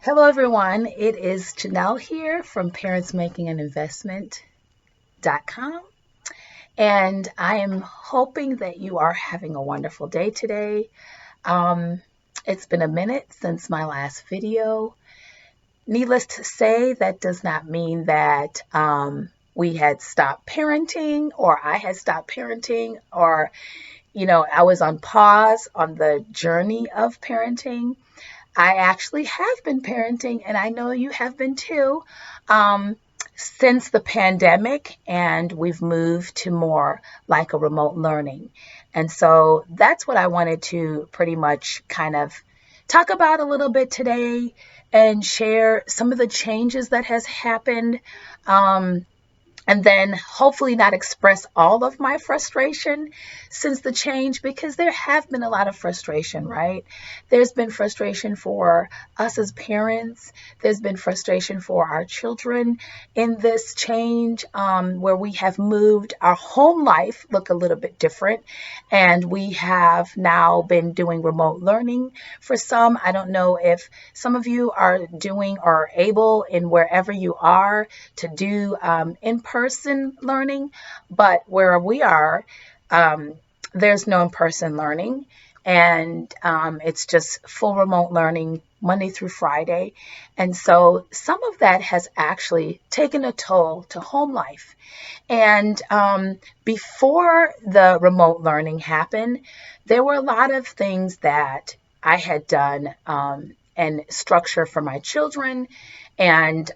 Hello, everyone. It is Janelle here from parentsmakinganinvestment.com. And I am hoping that you are having a wonderful day today. Um, it's been a minute since my last video. Needless to say, that does not mean that we had stopped parenting or I had stopped parenting or, I was on pause on the journey of parenting. I actually have been parenting, and I know you have been too, um, since the pandemic, and we've moved to more like a remote learning. And so that's what I wanted to pretty much kind of talk about a little bit today and share some of the changes that has happened. And then hopefully not express all of my frustration since the change, because there have been a lot of frustration, right? There's been frustration for us as parents. There's been frustration for our children in this change, where we have moved our home life look a little bit different. And we have now been doing remote learning for some. I don't know if some of you are doing or able in wherever you are to do in-person learning, but where we are, um, there's no in-person learning, and it's just full remote learning Monday through Friday. And so some of that has actually taken a toll to home life. And before the remote learning happened, there were a lot of things that I had done and structure for my children and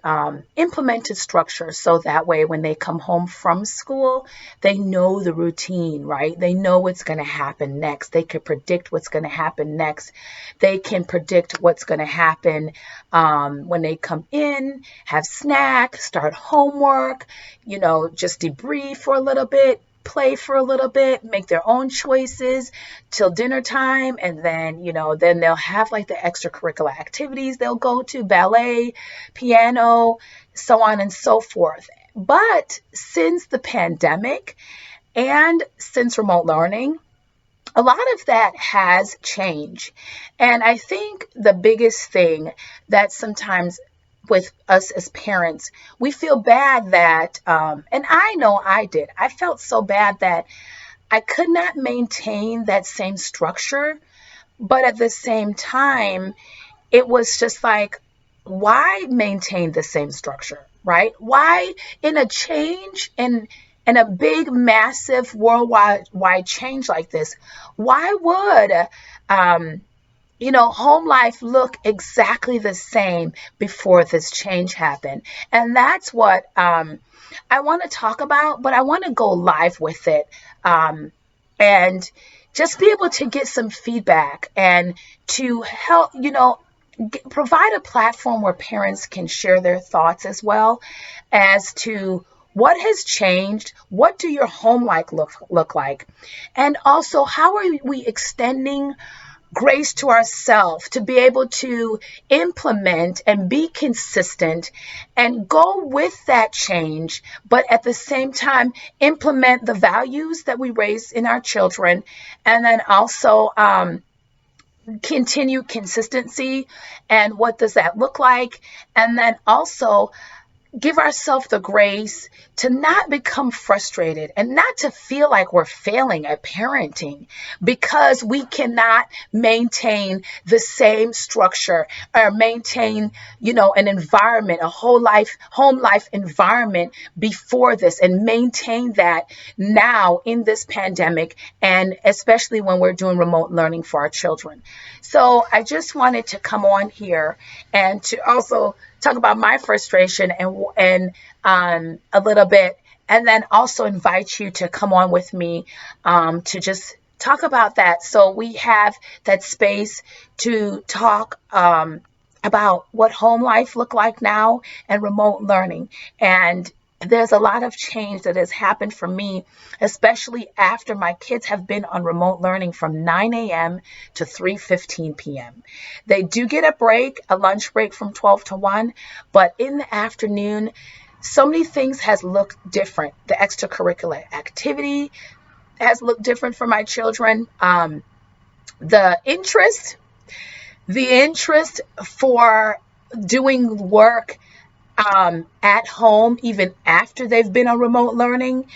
implemented structure so that way when they come home from school, they know the routine, right? They know what's going to happen next. They can predict what's going to happen next. They can predict what's going to happen when they come in, have snack, start homework, just debrief for a little bit, play for a little bit, make their own choices till dinner time. And then they'll have like the extracurricular activities they'll go to, ballet, piano, so on and so forth. But since the pandemic and since remote learning, a lot of that has changed. And I think the biggest thing that sometimes with us as parents, we feel bad that, and I know I did, I felt so bad that I could not maintain that same structure. But at the same time, it was just like, why maintain the same structure, right? Why in a change in a big, massive worldwide change like this, why would home life look exactly the same before this change happened? And that's what I want to talk about, but I want to go live with it and just be able to get some feedback and to help, provide a platform where parents can share their thoughts as well as to what has changed, what do your home look like, and also how are we extending grace to ourselves to be able to implement and be consistent and go with that change, but at the same time implement the values that we raise in our children, and then also continue consistency. And what does that look like? And then also give ourselves the grace to not become frustrated and not to feel like we're failing at parenting because we cannot maintain the same structure or maintain, an environment, a home life environment before this, and maintain that now in this pandemic, and especially when we're doing remote learning for our children. So I just wanted to come on here and to also talk about my frustration and a little bit, and then also invite you to come on with me to just talk about that. So we have that space to talk about what home life look like now and remote learning. And there's a lot of change that has happened for me, especially after my kids have been on remote learning from 9 a.m. to 3:15 p.m. They do get a break, a lunch break from 12 to 1, but in the afternoon, so many things has looked different. The extracurricular activity has looked different for my children. The interest for doing work at home, even after they've been on remote learning,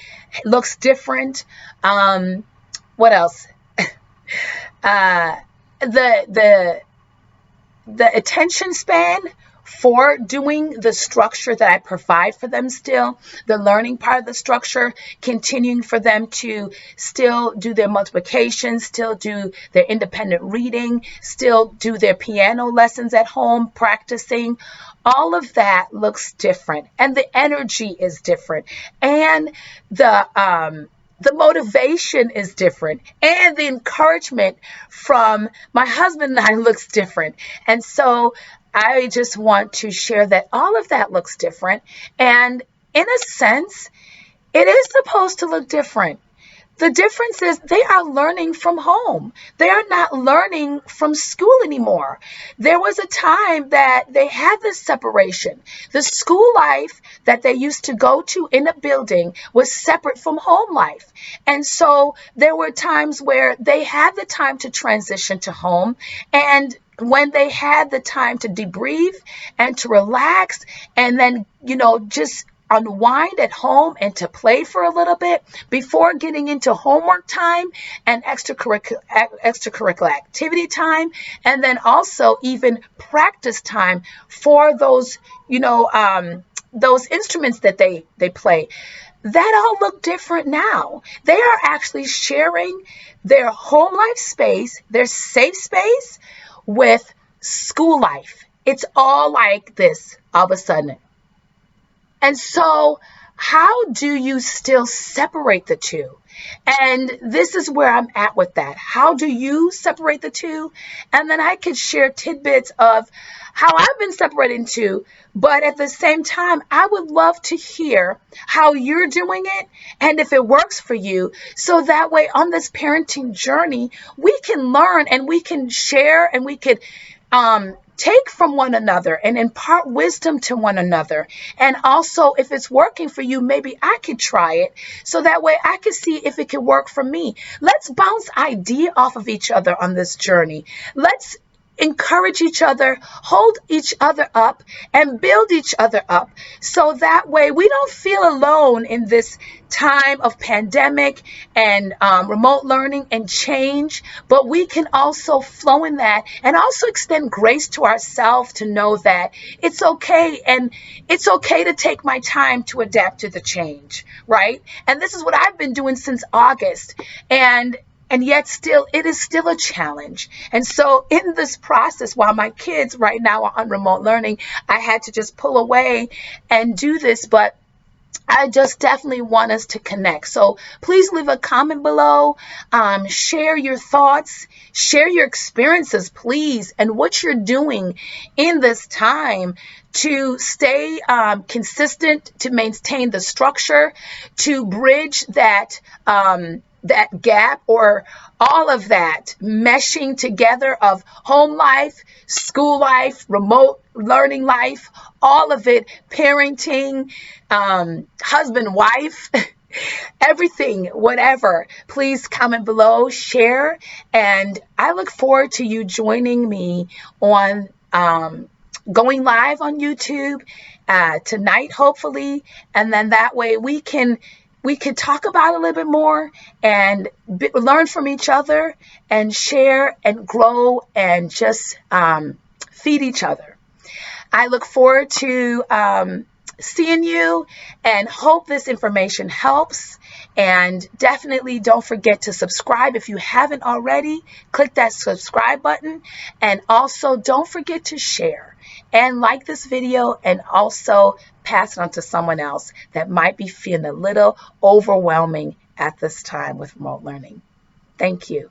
looks different. What else? Uh, the the attention span for doing the structure that I provide for them still, the learning part of the structure, continuing for them to still do their multiplication, still do their independent reading, still do their piano lessons at home, practicing. All of that looks different, and the energy is different, and the motivation is different, and the encouragement from my husband and I looks different. And so I just want to share that all of that looks different. And in a sense, it is supposed to look different. The difference is they are learning from home. They are not learning from school anymore. There was a time that they had this separation. The school life that they used to go to in a building was separate from home life. And so there were times where they had the time to transition to home, and when they had the time to debrief and to relax and then, just unwind at home and to play for a little bit before getting into homework time and extracurricular activity time, and then also even practice time for those instruments that they play. That all look different now. They are actually sharing their home life space, their safe space, with school life. It's all like this all of a sudden. And so, how do you still separate the two? And this is where I'm at with that. How do you separate the two? And then I could share tidbits of how I've been separating two, but at the same time, I would love to hear how you're doing it and if it works for you. So that way, on this parenting journey, we can learn and we can share and we could take from one another and impart wisdom to one another. And also, if it's working for you, maybe I could try it so that way I could see if it could work for me. Let's bounce idea off of each other on this journey. Let's encourage each other, hold each other up, and build each other up. So that way we don't feel alone in this time of pandemic and remote learning and change, but we can also flow in that and also extend grace to ourselves to know that it's okay, and it's okay to take my time to adapt to the change, right? And this is what I've been doing since August. And yet still, it is still a challenge. And so in this process, while my kids right now are on remote learning, I had to just pull away and do this. But I just definitely want us to connect. So please leave a comment below, share your thoughts, share your experiences, please, and what you're doing in this time to stay consistent, to maintain the structure, to bridge that gap, or all of that meshing together of home life, school life, remote learning life, all of it, parenting, husband, wife, everything, whatever. Please comment below, share, and I look forward to you joining me on going live on YouTube tonight, hopefully, and then that way we can talk about it a little bit more and learn from each other and share and grow and just feed each other. I look forward to seeing you and hope this information helps. And definitely don't forget to subscribe if you haven't already. Click that subscribe button. And also don't forget to share and like this video, and also pass it on to someone else that might be feeling a little overwhelming at this time with remote learning. Thank you.